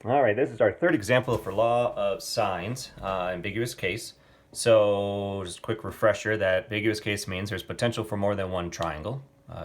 All right, this is our third example for law of sines, ambiguous case. So just a quick refresher that ambiguous case means there's potential for more than one triangle,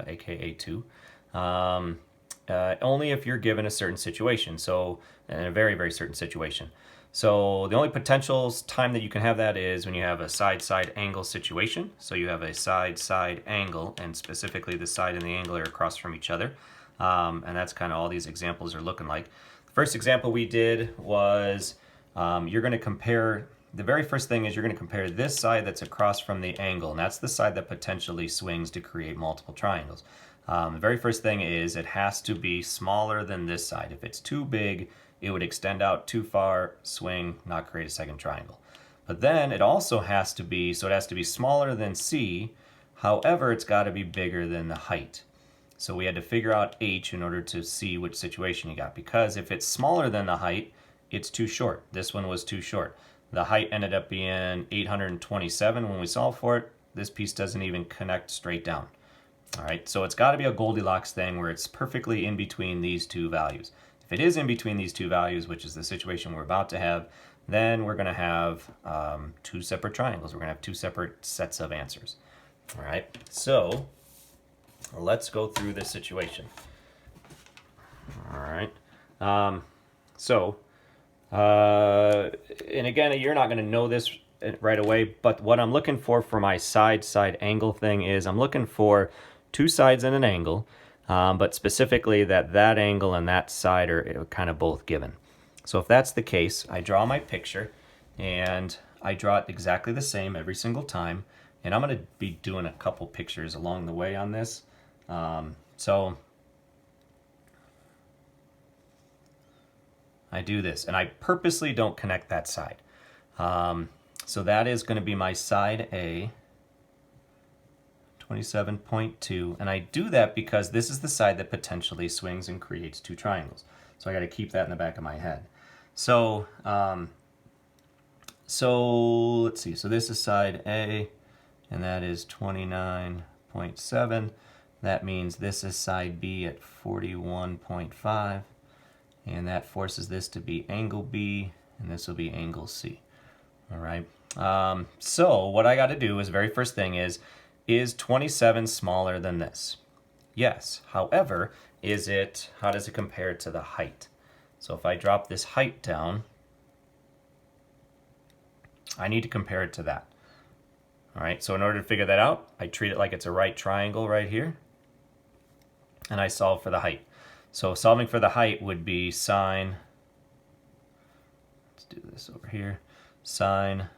aka two, only if you're given a certain situation, so in a very, very certain situation. So the only potential time that you can have that is when you have a side-side angle situation. So you have a side-side angle, and specifically the side and the angle are across from each other. And that's kind of all these examples are looking like. The first example we did was you're going to compare, the very first thing is you're going to compare this side that's across from the angle, and that's the side that potentially swings to create multiple triangles. The very first thing is it has to be smaller than this side. If it's too big, it would extend out too far, swing, not create a second triangle. But then it also has to be, so it has to be smaller than C, however, it's got to be bigger than the height. So we had to figure out H in order to see which situation you got, because if it's smaller than the height, it's too short. This one was too short. The height ended up being 827 when we solved for it. This piece doesn't even connect straight down. All right, so it's got to be a Goldilocks thing where it's perfectly in between these two values. If it is in between these two values, which is the situation we're about to have, then we're going to have two separate triangles. We're going to have two separate sets of answers. All right, so let's go through this situation. All right, and again, you're not going to know this right away, but what I'm looking for my side-side angle thing is I'm looking for two sides in an angle, but specifically that angle and that side are kind of both given. So if that's the case, I draw my picture, and I draw it exactly the same every single time, and I'm going to be doing a couple pictures along the way on this. So I do this, and I purposely don't connect that side. So that is going to be my side A, 27.2, and I do that because this is the side that potentially swings and creates two triangles. So I got to keep that in the back of my head. So, let's see. So this is side A, and that is 29.7. That means this is side B at 41.5, and that forces this to be angle B, and this will be angle C. All right. So what I got to do is, very first thing is 27 smaller than this? Yes. However, how does it compare to the height? So if I drop this height down, I need to compare it to that. All right. So in order to figure that out, I treat it like it's a right triangle right here, and I solve for the height. So solving for the height would be sine, let's do this over here, sine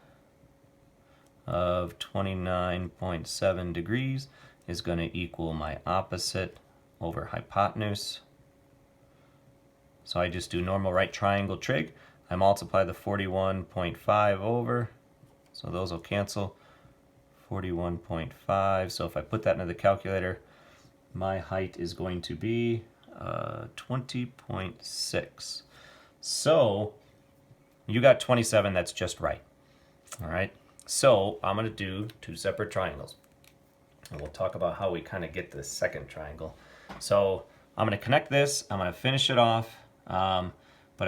of 29.7 degrees is going to equal my opposite over hypotenuse. So I just do normal right triangle trig. I multiply the 41.5 over, so those will cancel, 41.5. So if I put that into the calculator, my height is going to be 20.6. So you got 27, that's just right. All right. So I'm going to do two separate triangles, and we'll talk about how we kind of get the second triangle. So I'm going to connect this, I'm going to finish it off, but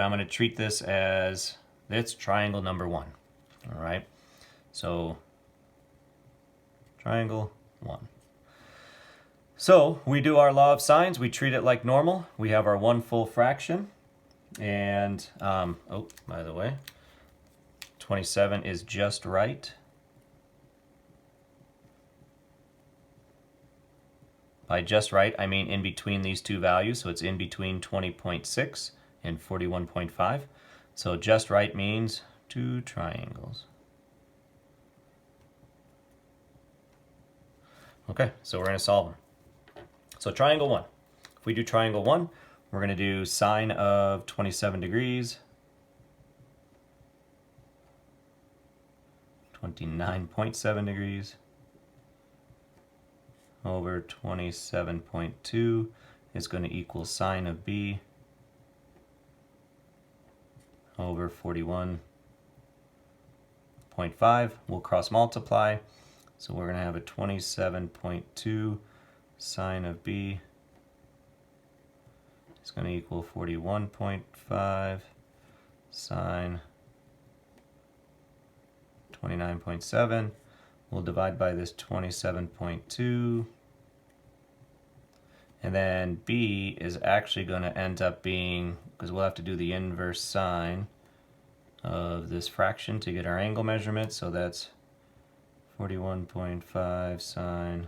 I'm going to treat this as it's triangle number one. All right, so triangle one. So we do our law of sines, we treat it like normal. We have our one full fraction, and oh, by the way, 27 is just right. By just right, I mean in between these two values, so it's in between 20.6 and 41.5. So just right means two triangles. Okay, so we're going to solve them. So triangle one. If we do triangle one, we're going to do sine of 27 degrees, 29.7 degrees, over 27.2 is going to equal sine of B over 41.5. We'll cross multiply, so we're going to have a 27.2 sine of B is going to equal 41.5 sine 29.7. We'll divide by this 27.2. And then b is actually going to end up being, because we'll have to do the inverse sine of this fraction to get our angle measurement. So that's 41.5 sine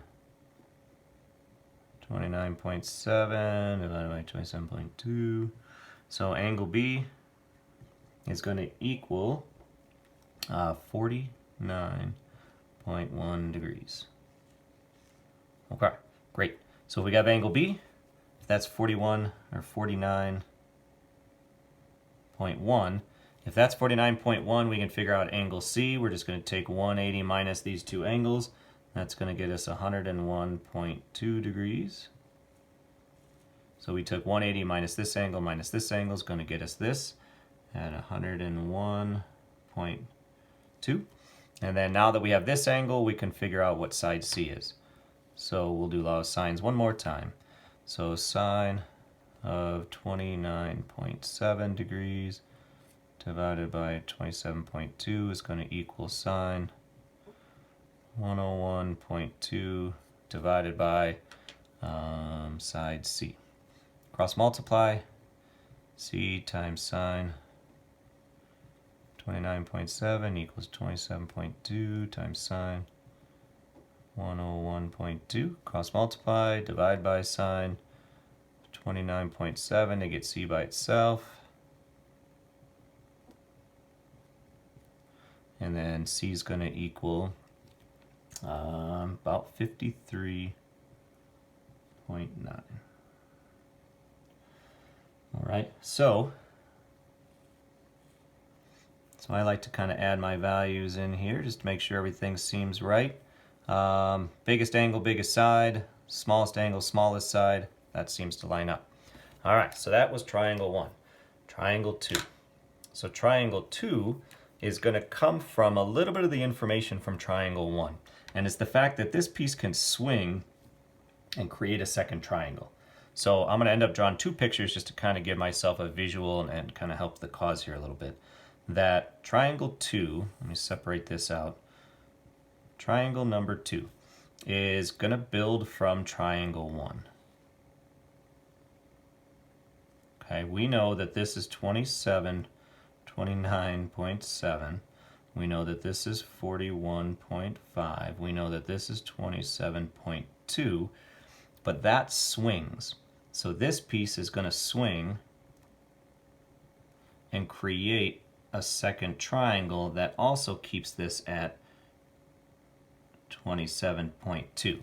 29.7 divided by 27.2. So angle B is going to equal 49.1 degrees. Okay, great. So if we have angle B, if that's 41 or 49.1, if that's 49.1, we can figure out angle C. We're just going to take 180 minus these two angles. That's going to get us 101.2 degrees. So we took 180 minus this angle is going to get us this at 101.2. And then now that we have this angle, we can figure out what side C is. So we'll do law of sines one more time. So sine of 29.7 degrees divided by 27.2 is going to equal sine 101.2 divided by side C. Cross multiply, C times sine 29.7 equals 27.2 times sine 101.2. Cross multiply, divide by sine 29.7 to get C by itself. And then C is going to equal about 53.9. All right, so I like to kind of add my values in here just to make sure everything seems right. Biggest angle, biggest side, smallest angle, smallest side. That seems to line up. All right, so that was triangle 1. Triangle 2. So triangle 2 is going to come from a little bit of the information from triangle 1. And it's the fact that this piece can swing and create a second triangle. So I'm going to end up drawing 2 pictures just to kind of give myself a visual and kind of help the cause here a little bit. That triangle 2, let me separate this out. Triangle number 2 is going to build from triangle 1. Okay, we know that this is 29.7. We know that this is 41.5. We know that this is 27.2. But that swings. So this piece is going to swing and create a second triangle that also keeps this at 27.2.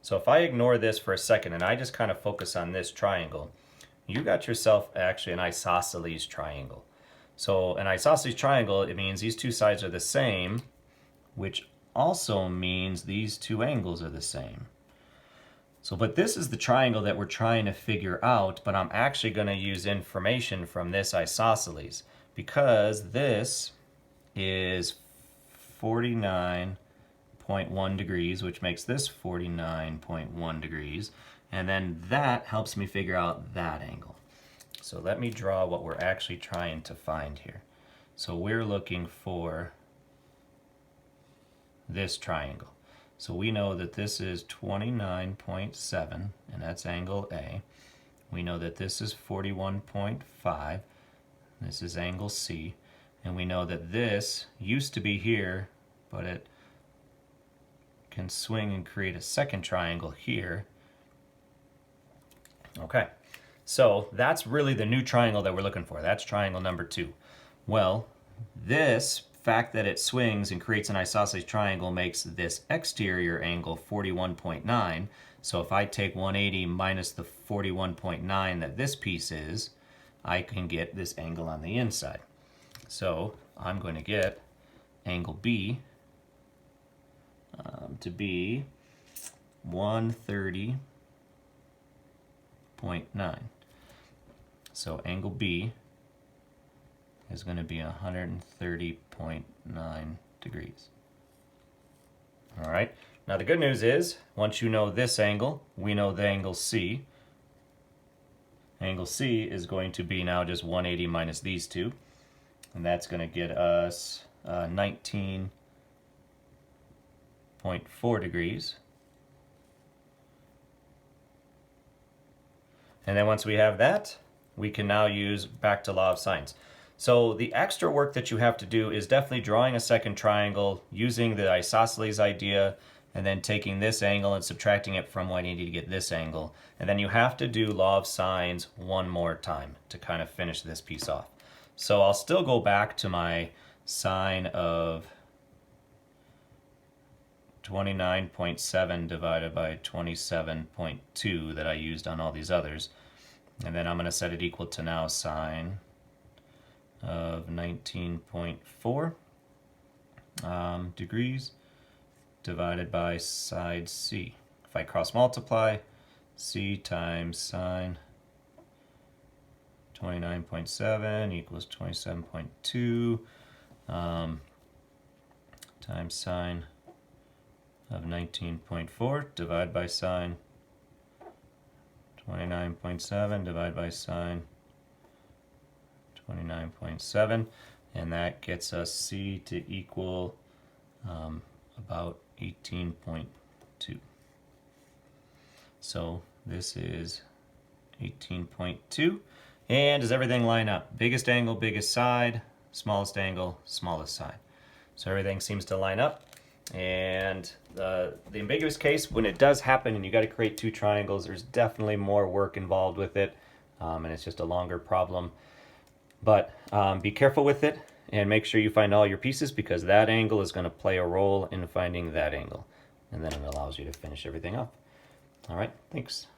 So if I ignore this for a second and I just kind of focus on this triangle, you got yourself actually an isosceles triangle. So an isosceles triangle, it means these two sides are the same, which also means these two angles are the same. So, but this is the triangle that we're trying to figure out, but I'm actually going to use information from this isosceles because this is 49.1 degrees, which makes this 49.1 degrees, and then that helps me figure out that angle. So let me draw what we're actually trying to find here. So we're looking for this triangle. So we know that this is 29.7, and that's angle A. We know that this is 41.5. This is angle C. And we know that this used to be here, but it can swing and create a second triangle here. Okay, so that's really the new triangle that we're looking for. That's triangle number 2. Well, this fact that it swings and creates an isosceles triangle makes this exterior angle 41.9. So if I take 180 minus the 41.9 that this piece is, I can get this angle on the inside. So I'm going to get angle B to be 130.9. So angle B is going to be 130.9 degrees. All right. Now the good news is, once you know this angle, we know the angle C. Angle C is going to be now just 180 minus these two. and that's going to get us 19.4 degrees. And then once we have that, we can now use back to law of sines. So the extra work that you have to do is definitely drawing a second triangle, using the isosceles idea, and then taking this angle and subtracting it from what you need to get this angle. And then you have to do law of sines one more time to kind of finish this piece off. So I'll still go back to my sine of 29.7 divided by 27.2 that I used on all these others. And then I'm going to set it equal to now sine of 19.4 degrees divided by side C. If I cross multiply, C times sine 29.7 equals 27.2 times sine of 19.4 divided by sine 29.7 divided by sine 29.7, and that gets us C to equal about 18.2. So this is 18.2. And does everything line up? Biggest angle, biggest side, smallest angle, smallest side. So everything seems to line up. And the ambiguous case, when it does happen and you got to create two triangles, there's definitely more work involved with it, and it's just a longer problem. But be careful with it and make sure you find all your pieces, because that angle is going to play a role in finding that angle. And then it allows you to finish everything up. All right, thanks.